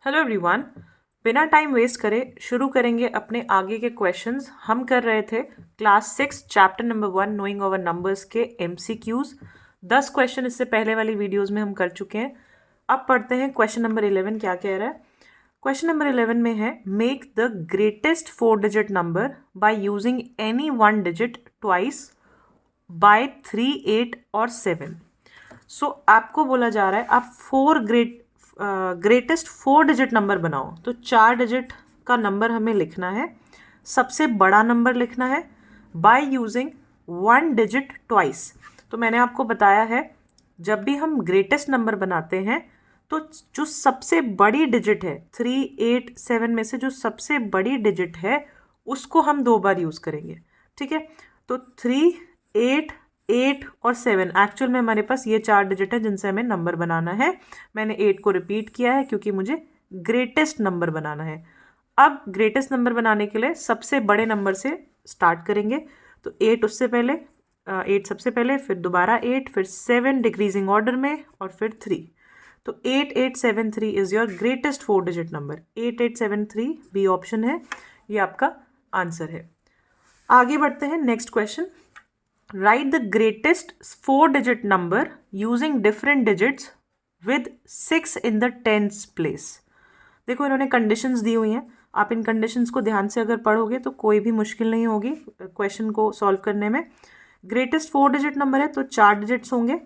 Hello everyone. बिना time waste करे शुरू करेंगे अपने आगे के क्वेश्चंस। हम कर रहे थे class 6 chapter number 1 knowing over numbers के एमसीक्यूज। 10 क्वेश्चन इससे पहले वाली वीडियोस में हम कर चुके हैं। अब पढ़ते हैं क्वेश्चन नंबर 11 क्या कह रहा है। क्वेश्चन नंबर 11 में है make the greatest 4 digit number by using any 1 digit twice by 3, 8 और 7। सो आपको बोला जा रहा है आप ग्रेटेस्ट 4 डिजिट नंबर बनाओ। तो 4 डिजिट का नंबर हमें लिखना है, सबसे बड़ा नंबर लिखना है बाय यूजिंग 1 डिजिट ट्वाइस। तो मैंने आपको बताया है जब भी हम ग्रेटेस्ट नंबर बनाते हैं तो जो सबसे बड़ी डिजिट है 3, 8, 7 में से जो सबसे बड़ी डिजिट है उसको हम 2 बार यूज़ करेंगे। ठीक है, तो 3, 8, 8 और 7 एक्चुअल में हमारे पास ये 4 डिजिट है जिनसे हमें नंबर बनाना है। मैंने 8 को रिपीट किया है क्योंकि मुझे ग्रेटेस्ट नंबर बनाना है। अब ग्रेटेस्ट नंबर बनाने के लिए सबसे बड़े नंबर से स्टार्ट करेंगे। तो 8 उससे पहले 8 सबसे पहले, फिर दोबारा 8, फिर 7 डिक्रीजिंग ऑर्डर में और फिर 3। तो 8873 is your greatest 4 digit number. 8873 B option है, ये आपका आंसर है। आगे बढ़ते हैं next question. Write the greatest 4 digit number using different digits with 6 in the tens place. देखो इन्होंने कंडीशंस दी हुई हैं, आप इन कंडीशंस को ध्यान से अगर पढ़ोगे तो कोई भी मुश्किल नहीं होगी क्वेश्चन को सॉल्व करने में। ग्रेटेस्ट 4 डिजिट नंबर है तो 4 डिजिट्स होंगे।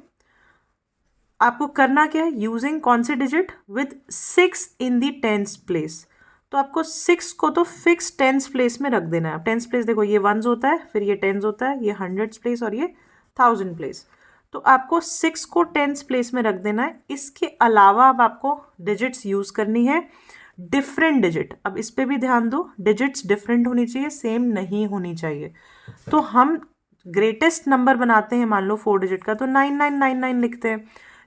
आपको करना क्या है, यूजिंग कौन से digit, with 6 in the tens place. तो आपको 6 को तो फिक्स टेंस प्लेस में रख देना है। टेंस प्लेस देखो ये वंस होता है, फिर ये टेंस होता है, ये हंड्रेड्स प्लेस और ये थाउजेंड प्लेस। तो आपको 6 को टेंस प्लेस में रख देना है। इसके अलावा अब आपको डिजिट्स यूज़ करनी है डिफरेंट डिजिट। अब इस पर भी ध्यान दो, डिजिट्स डिफरेंट होनी चाहिए, सेम नहीं होनी चाहिए। तो हम ग्रेटेस्ट नंबर बनाते हैं मान लो 4 डिजिट का तो 9999 लिखते हैं,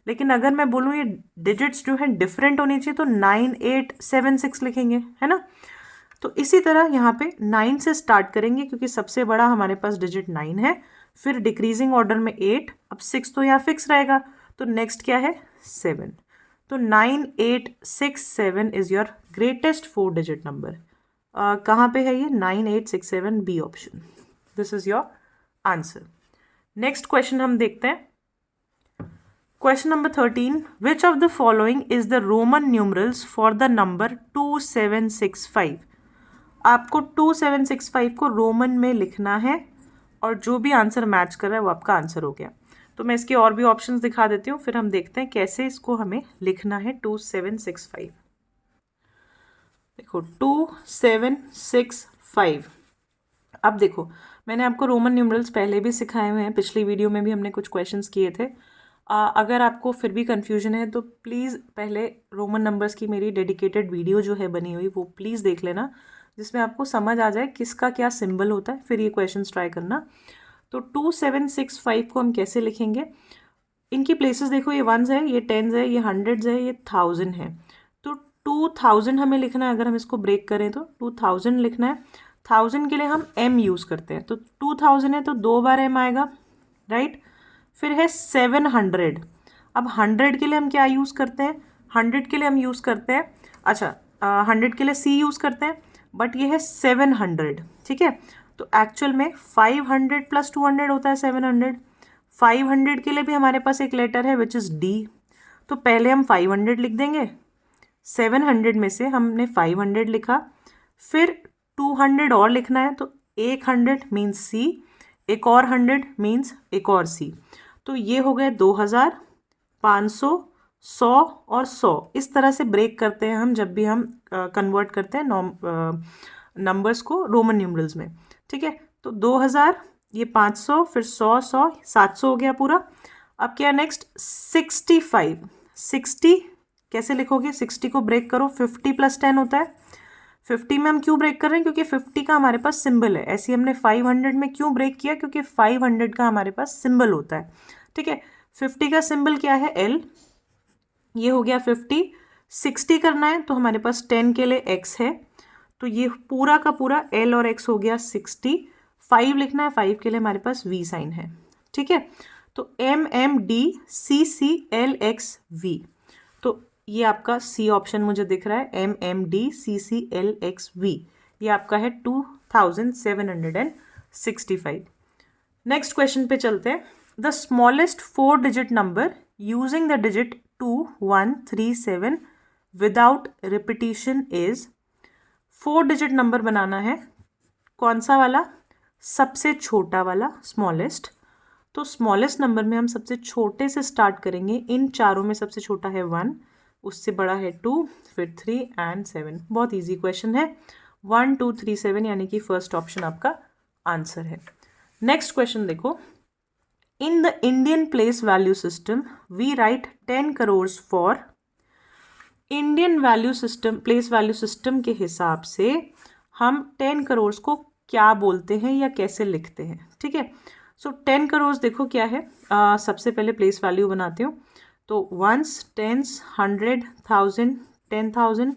लेकिन अगर मैं बोलूँ ये डिजिट्स जो हैं डिफरेंट होनी चाहिए तो 9876 लिखेंगे, है ना। तो इसी तरह यहाँ पे 9 से स्टार्ट करेंगे क्योंकि सबसे बड़ा हमारे पास डिजिट 9 है, फिर डिक्रीजिंग ऑर्डर में 8, अब 6 तो यहाँ फिक्स रहेगा, तो नेक्स्ट क्या है 7। तो 9867 is your greatest 4 digit number. कहाँ पे है ये 9867 B option, this is your answer. Next question हम देखते हैं। Question number 13, which of the following is the Roman numerals for the number 2765। आपको 2765 को रोमन में लिखना है और जो भी आंसर मैच कर रहा है वो आपका आंसर हो गया। तो मैं इसके और भी ऑप्शंस दिखा देती हूँ, फिर हम देखते हैं कैसे इसको हमें लिखना है 2765। देखो 2765। अब देखो मैंने आपको रोमन न्यूमरल्स पहले भी सिखाए हुए हैं, पिछली वीडियो में भी हमने कुछ क्वेश्चंस किए थे। अगर आपको फिर भी कंफ्यूजन है तो प्लीज़ पहले रोमन नंबर्स की मेरी डेडिकेटेड वीडियो जो है बनी हुई वो प्लीज़ देख लेना, जिसमें आपको समझ आ जाए किसका क्या सिंबल होता है, फिर ये क्वेश्चंस ट्राई करना। तो 2765 को हम कैसे लिखेंगे, इनकी प्लेसेस देखो, ये वंस है, ये टेंस है, ये हंड्रेड्स है, ये थाउजेंड है। तो 2000 हमें लिखना है। अगर हम इसको ब्रेक करें तो 2000 लिखना है। 1000 के लिए हम m यूज़ करते हैं, तो 2000 है तो 2 बार m आएगा, राइट। फिर है 700। अब 100 के लिए हम क्या यूज़ करते हैं, 100 के लिए हम यूज़ करते हैं, अच्छा 100 के लिए c यूज़ करते हैं, बट ये है 700, ठीक है। तो एक्चुअल में 500 + 200 होता है 700। 500 के लिए भी हमारे पास एक लेटर है विच इज़ d। तो पहले हम 500 लिख देंगे, 700 में से हमने 500 लिखा, फिर 200 और लिखना है, तो एक 100 मीन्स c, एक और 100 मीन्स एक और c। तो ये हो गए 2000, 500, 100 और 100। इस तरह से ब्रेक करते हैं हम जब भी हम कन्वर्ट करते हैं नंबर्स को रोमन न्यूमरल्स में, ठीक है। तो 2000, ये 500, फिर 100, 100, 700 हो गया पूरा। अब क्या नेक्स्ट 65। 60 कैसे लिखोगे, 60 को ब्रेक करो, 50 + 10 होता है। 50 में हम क्यों ब्रेक कर रहे हैं, क्योंकि 50 का हमारे पास सिंबल है। ऐसे हमने 500 में क्यों ब्रेक किया, क्योंकि 500 का हमारे पास सिंबल होता है, ठीक है। 50 का सिंबल क्या है, L, ये हो गया 50। 60 करना है तो हमारे पास 10 के लिए x है, तो ये पूरा का पूरा L और x हो गया 60। 5 लिखना है, 5 के लिए हमारे पास V साइन है, ठीक है। तो M M D C C L X V, तो ये आपका सी ऑप्शन मुझे दिख रहा है, MMDCCLXV, ये आपका है 2765। नेक्स्ट क्वेश्चन पे चलते हैं। The smallest 4 digit number using the digit 2137 without repetition is. 4 digit number बनाना है, कौन सा वाला? सबसे छोटा वाला, स्मॉलेस्ट। तो स्मॉलेस्ट नंबर में हम सबसे छोटे से स्टार्ट करेंगे। इन चारों में सबसे छोटा है 1, उससे बड़ा है 2, फिर 3 एंड 7। बहुत इजी क्वेश्चन है। 1 2 3 7 यानी कि फर्स्ट ऑप्शन आपका आंसर है। नेक्स्ट क्वेश्चन देखो। In the Indian place value system we write 10 crore for. Indian value system, place value system के हिसाब से हम 10 करोड़ को क्या बोलते हैं या कैसे लिखते हैं? ठीक है, सो 10 करोड़ देखो क्या है। सबसे पहले प्लेस वैल्यू बनाती हूँ। तो वंस, टेंस, 100, 1000, 10,000,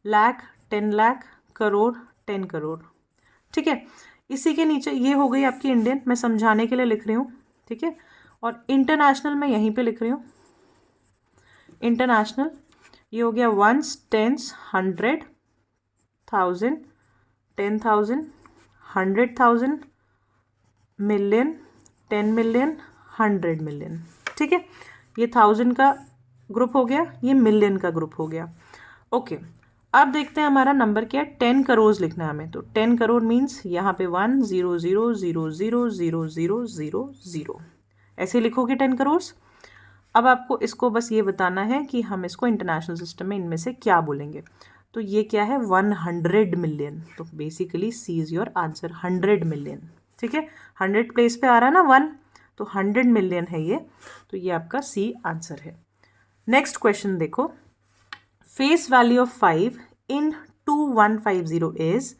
लाख, 10 लाख, करोड़, 10 करोड़। ठीक है, इसी के नीचे ये हो गई आपकी इंडियन, मैं समझाने के लिए लिख रही हूँ। ठीक है, और इंटरनेशनल मैं यहीं पे लिख रही हूँ। इंटरनेशनल ये हो गया ones, tens, 100, 1000, 10,000, 100,000, million, 10 million, 100 million. ठीक है, ये 1000 का ग्रुप हो गया, ये मिलियन का ग्रुप हो गया। ओके, अब देखते हैं हमारा नंबर क्या है। 10 करोड़ लिखना है हमें। तो 10 करोड़ मीन्स यहाँ पे 1 0 0 0 0 0 0 0 0 ऐसे लिखोगे 10 करोड़। अब आपको इसको बस ये बताना है कि हम इसको इंटरनेशनल सिस्टम में इनमें से क्या बोलेंगे। तो ये क्या है? 100 मिलियन। तो basically C is your answer, 100 million. ठीक है, 100 प्लेस पे आ रहा है ना 1, तो 100 मिलियन है ये। तो ये आपका सी आंसर है। नेक्स्ट क्वेश्चन देखो। Face value of 5 in 2150 is.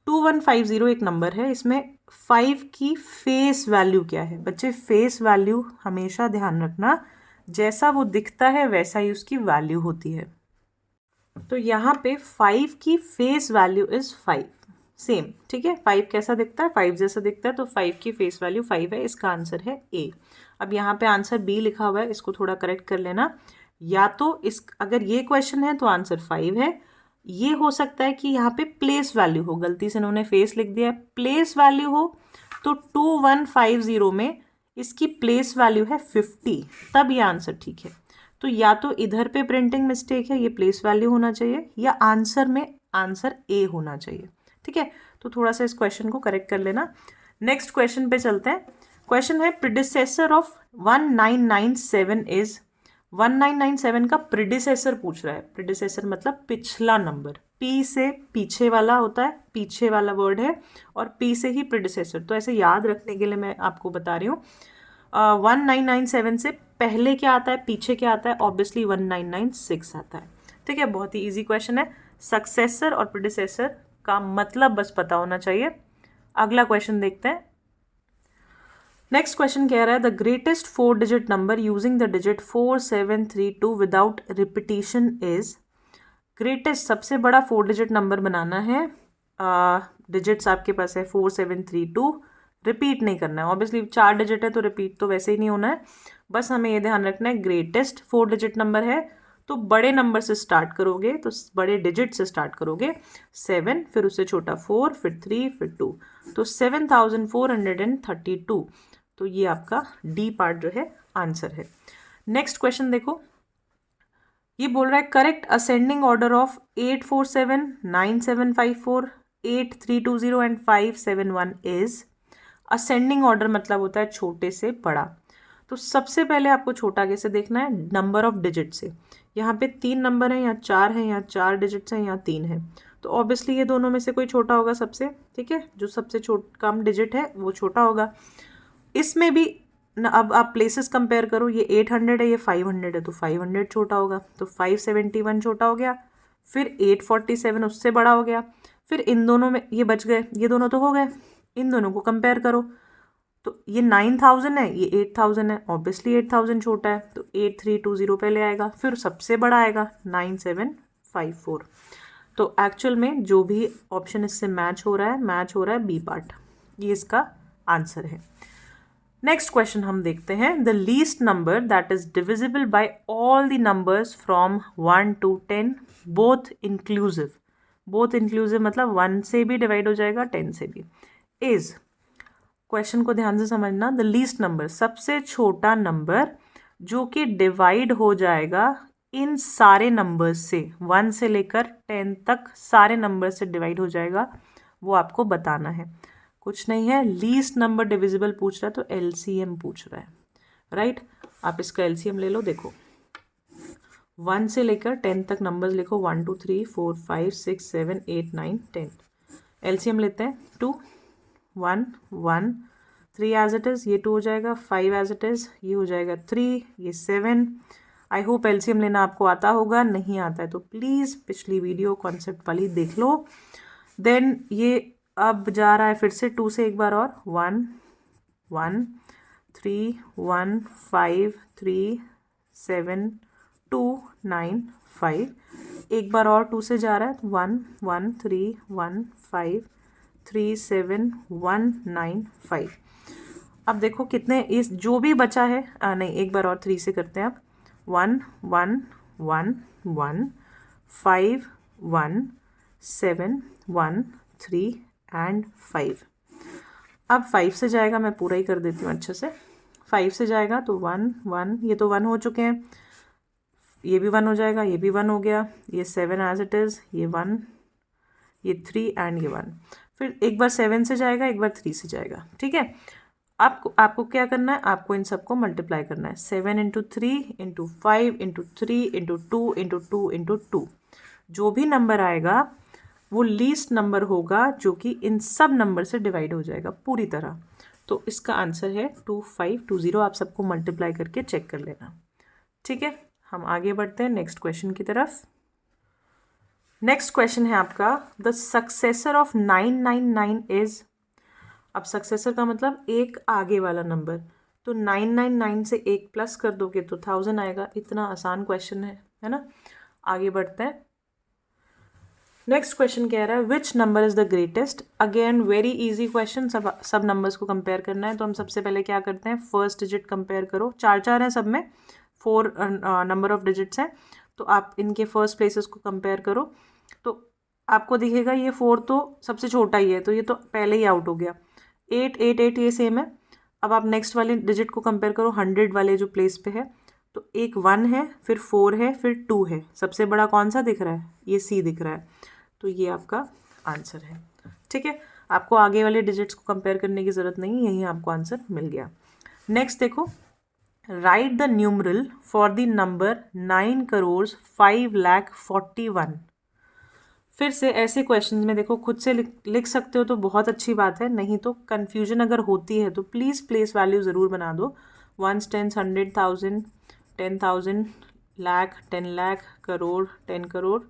2150 एक नंबर है, इसमें 5 की फेस वैल्यू क्या है? बच्चे फेस वैल्यू हमेशा ध्यान रखना, जैसा वो दिखता है वैसा ही उसकी वैल्यू होती है। तो यहाँ पे 5 की फेस वैल्यू इज 5, सेम। ठीक है, 5 कैसा दिखता है? 5 जैसा दिखता है, तो 5 की फेस वैल्यू 5 है। इसका आंसर है ए। अब यहाँ पे आंसर बी लिखा हुआ है, इसको थोड़ा करेक्ट कर लेना। या तो इस, अगर ये क्वेश्चन है तो आंसर 5 है। ये हो सकता है कि यहाँ पे प्लेस वैल्यू हो, गलती से उन्होंने फेस लिख दिया। प्लेस वैल्यू हो तो 2150 में इसकी प्लेस वैल्यू है 50, तब ये आंसर ठीक है। तो या तो इधर पे प्रिंटिंग मिस्टेक है, ये प्लेस वैल्यू होना चाहिए, या आंसर में आंसर ए होना चाहिए। ठीक है, तो थोड़ा सा इस क्वेश्चन को करेक्ट कर लेना। नेक्स्ट क्वेश्चन पे चलते हैं। क्वेश्चन है प्रीडिसेसर ऑफ 1997 इज। 1997 का प्रीडिसेसर पूछ रहा है। प्रीडिसेसर मतलब पिछला नंबर, पी से पीछे वाला होता है, पीछे वाला वर्ड है, और पी से ही प्रीडिसेसर। तो ऐसे याद रखने के लिए मैं आपको बता रही हूँ। 1997 से पहले क्या आता है, पीछे क्या आता है? ऑब्वियसली 1996 आता है। ठीक है, बहुत ही इजी क्वेश्चन है। सक्सेसर और प्रीडिसेसर का मतलब बस पता होना चाहिए। अगला क्वेश्चन देखते हैं। नेक्स्ट क्वेश्चन कह रहा है the greatest 4 digit number using the digit 4732 without repetition is. Greatest, सबसे बड़ा 4 डिजिट नंबर बनाना है। डिजिट्स आपके पास है 4732, रिपीट नहीं करना है। ऑब्वियसली 4 डिजिट है तो रिपीट तो वैसे ही नहीं होना है। बस हमें ये ध्यान रखना है ग्रेटेस्ट 4 डिजिट नंबर है तो बड़े नंबर से स्टार्ट करोगे, तो बड़े डिजिट से स्टार्ट करोगे। 7, फिर उससे छोटा 4, फिर 3, फिर 2, तो 7432। तो ये आपका डी पार्ट जो है आंसर है। नेक्स्ट क्वेश्चन देखो। ये बोल रहा है correct ascending order of 847, 9754, 8320 and 571 is. Ascending order मतलब होता है छोटे से बड़ा। तो सबसे पहले आपको छोटा कैसे देखना है? नंबर ऑफ डिजिट से। यहाँ पे 3 नंबर हैं, यहाँ 4 हैं, यहाँ 4 डिजिट्स हैं, यहाँ 3 है। तो ऑब्वियसली ये दोनों में से कोई छोटा होगा सबसे। ठीक है, जो सबसे कम डिजिट है वो छोटा होगा। इसमें भी अब आप प्लेसेस कंपेयर करो, ये 800 है, ये 500 है, तो 500 छोटा होगा, तो 571 छोटा हो गया। फिर 847 उससे बड़ा हो गया। फिर इन दोनों में ये बच गए, ये दोनों तो हो गए, इन दोनों को कंपेयर करो। तो ये 9000 है, ये 8000 है, ऑब्वियसली 8000 छोटा है, तो 8320 पहले आएगा, फिर सबसे बड़ा आएगा 9754। तो एक्चुअल में जो भी ऑप्शन इससे मैच हो रहा है बी पार्ट, ये इसका आंसर है। नेक्स्ट क्वेश्चन हम देखते हैं, the least number that is divisible by all the numbers from 1 to 10 both inclusive. Both inclusive मतलब 1 से भी डिवाइड हो जाएगा 10 से भी। इज, क्वेश्चन को ध्यान से समझना, द लीस्ट नंबर सबसे छोटा नंबर जो कि डिवाइड हो जाएगा इन सारे नंबर्स से, 1 से लेकर 10 तक सारे नंबर से डिवाइड हो जाएगा, वो आपको बताना है। कुछ नहीं है, लीस्ट नंबर डिविजिबल पूछ रहा है तो एलसीएम पूछ रहा है, राइट। आप इसका एलसीएम ले लो। देखो 1 से लेकर 10 तक नंबर्स लिखो, 1 2 3 4 5 6 7 8 9 10। एलसीएम लेते हैं, 2 1 1 3 एज इट इज़, ये 2 हो जाएगा, 5 एज इट इज़, ये हो जाएगा 3, ये 7। आई होप एलसीएम लेना आपको आता होगा, नहीं आता है तो प्लीज़ पिछली वीडियो कॉन्सेप्ट वाली देख लो। देन ये अब जा रहा है फिर से 2 से एक बार और, 1 1 3 1 5 3 7 2 9 5। एक बार और 2 से जा रहा है, 1 1 3 1 5 3 7 1 9 5। अब देखो कितने, इस जो भी बचा है, नहीं एक बार और 3 से करते हैं आप, 1 1 1 1 5 1 7 1 3 एंड 5। अब 5 से जाएगा, मैं पूरा ही कर देती हूँ अच्छे से। 5 से जाएगा तो 1 1, ये तो 1 हो चुके हैं, ये भी 1 हो जाएगा, ये भी 1 हो गया, ये 7 एज इट इज़, ये 1, ये 3 एंड ये 1। फिर एक बार 7 से जाएगा, एक बार 3 से जाएगा, ठीक है। आपको क्या करना है, आपको इन सबको मल्टीप्लाई करना है, 7 into 3 into 5 into 3 into 2 into 2 into 2। जो भी नंबर आएगा वो लीस्ट नंबर होगा जो कि इन सब नंबर से डिवाइड हो जाएगा पूरी तरह। तो इसका आंसर है 2520। आप सबको मल्टीप्लाई करके चेक कर लेना, ठीक है। हम आगे बढ़ते हैं नेक्स्ट क्वेश्चन की तरफ। नेक्स्ट क्वेश्चन है आपका, द सक्सेसर ऑफ 999 इज। अब सक्सेसर का मतलब एक आगे वाला नंबर, तो 999 से एक प्लस कर दोगे तो 1000 आएगा। इतना आसान क्वेश्चन है ना। आगे बढ़ते हैं। नेक्स्ट क्वेश्चन कह रहा है which number is the greatest. Again very easy question, सब नंबर्स को कंपेयर करना है। तो हम सबसे पहले क्या करते हैं, फर्स्ट डिजिट कंपेयर करो। 4 4 हैं सब में, 4 नंबर ऑफ डिजिट्स हैं, तो आप इनके फर्स्ट प्लेसेस को कंपेयर करो। तो आपको दिखेगा ये 4 तो सबसे छोटा ही है, तो ये तो पहले ही आउट हो गया। 8 8 8 ये सेम है। अब आप नेक्स्ट वाले डिजिट को कंपेयर करो, 100 वाले जो प्लेस पे है, तो एक 1 है, फिर 4 है, फिर 2 है। सबसे बड़ा कौन सा दिख रहा है, ये सी दिख रहा है, तो ये आपका आंसर है, ठीक है। आपको आगे वाले डिजिट्स को कंपेयर करने की ज़रूरत नहीं, यही आपको आंसर मिल गया। नेक्स्ट देखो, right the numeral for the number 9,05,41,। फिर से ऐसे क्वेश्चंस में देखो खुद से लिख सकते हो तो बहुत अच्छी बात है, नहीं तो कन्फ्यूजन अगर होती है तो प्लीज़ प्लेस वैल्यू ज़रूर बना दो। 1 10 100 1000 10,000 लाख 10 लाख करोड़ 10 करोड़,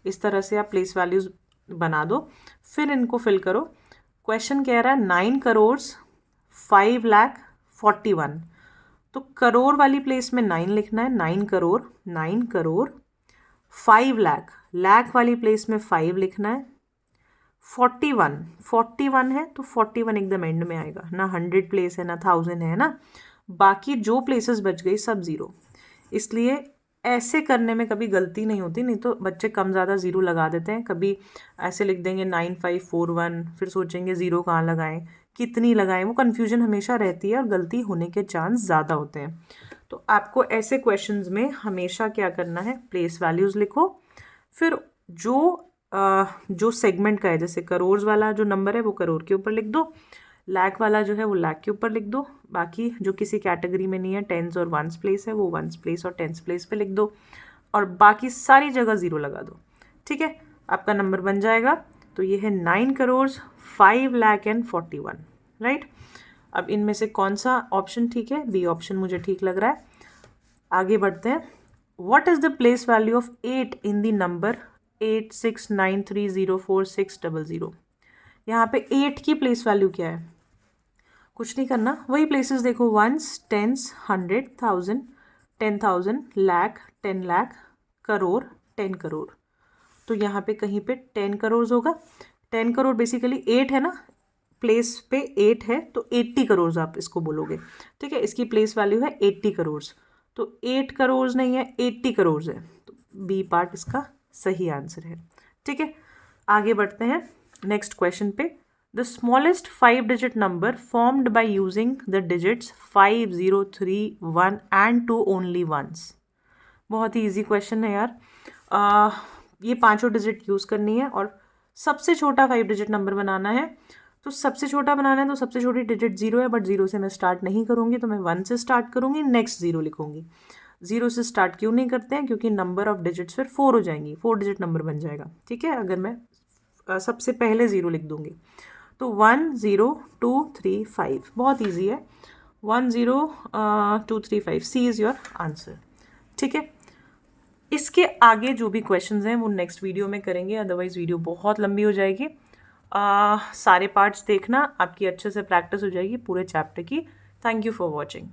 इस तरह से आप प्लेस वैल्यूज़ बना दो, फिर इनको फिल करो। क्वेश्चन कह रहा है 9,05,41,। तो करोड़ वाली प्लेस में 9 लिखना है, 9 करोड़ 9 करोड़। 5 लाख, लाख वाली प्लेस में 5 लिखना है। 41 है तो 41 एकदम एंड में आएगा ना, 100 प्लेस है ना 1000 है ना, बाकी जो प्लेसेस बच गई सब ज़ीरो। इसलिए ऐसे करने में कभी गलती नहीं होती, नहीं तो बच्चे कम ज़्यादा ज़ीरो लगा देते हैं। कभी ऐसे लिख देंगे 9541, फिर सोचेंगे ज़ीरो कहाँ लगाएं, कितनी लगाएं, वो कन्फ्यूजन हमेशा रहती है और गलती होने के चांस ज़्यादा होते हैं। तो आपको ऐसे क्वेश्चंस में हमेशा क्या करना है, प्लेस वैल्यूज़ लिखो, फिर जो सेगमेंट का है, जैसे करोड़ वाला जो नंबर है वो करोड़ के ऊपर लिख दो, लाख वाला जो है वो लाख के ऊपर लिख दो, बाकी जो किसी कैटेगरी में नहीं है, टेंस और वंस प्लेस है, वो वंस प्लेस और टेंस प्लेस पे लिख दो, और बाकी सारी जगह ज़ीरो लगा दो, ठीक है। आपका नंबर बन जाएगा। तो ये है 9,05,41,000, राइट। अब इनमें से कौन सा ऑप्शन ठीक है, बी ऑप्शन मुझे ठीक लग रहा है। आगे बढ़ते हैं। What is the place value of 8 in the number 8693046000। यहाँ पे 8 की प्लेस वैल्यू क्या है, कुछ नहीं करना, वही प्लेसेस देखो, वंस टेंस 100 1000 10,000 लाख 10 लाख करोड़ 10 करोड़। तो यहाँ पे कहीं पे 10 करोड़ होगा। 10 करोड़ बेसिकली 8 है ना, प्लेस पे 8 है तो 80 करोड़ आप इसको बोलोगे, ठीक है। इसकी प्लेस वैल्यू है 80 करोड़, तो 8 करोड़ नहीं है 80 करोड़ है, तो बी पार्ट इसका सही आंसर है, ठीक है। आगे बढ़ते हैं नेक्स्ट क्वेश्चन पे। The smallest 5 digit number formed by using the digits 5, 0, 3, 1 and 2 only once. बहुत ही ईजी क्वेश्चन है यार। ये पांचों डिजिट यूज़ करनी है और सबसे छोटा 5 डिजिट नंबर बनाना है। तो सबसे छोटा बनाना है तो सबसे छोटी डिजिट 0 है, बट 0 से मैं स्टार्ट नहीं करूँगी, तो मैं 1 से स्टार्ट करूँगी, नेक्स्ट 0 लिखूँगी। 0 से स्टार्ट क्यों नहीं करते हैं, क्योंकि नंबर ऑफ डिजिट्स फिर 4 हो जाएंगी, 4 डिजिट नंबर बन जाएगा, ठीक है। अगर मैं सबसे पहले 0 लिख दूँगी तो 1, 0, 2, 3, 5, बहुत ईजी है। 1, 0, 2, 3, 5, सी इज़ योर आंसर, ठीक है। इसके आगे जो भी क्वेश्चंस हैं वो नेक्स्ट वीडियो में करेंगे, अदरवाइज़ वीडियो बहुत लंबी हो जाएगी। सारे पार्ट्स देखना, आपकी अच्छे से प्रैक्टिस हो जाएगी पूरे चैप्टर की। Thank you for watching.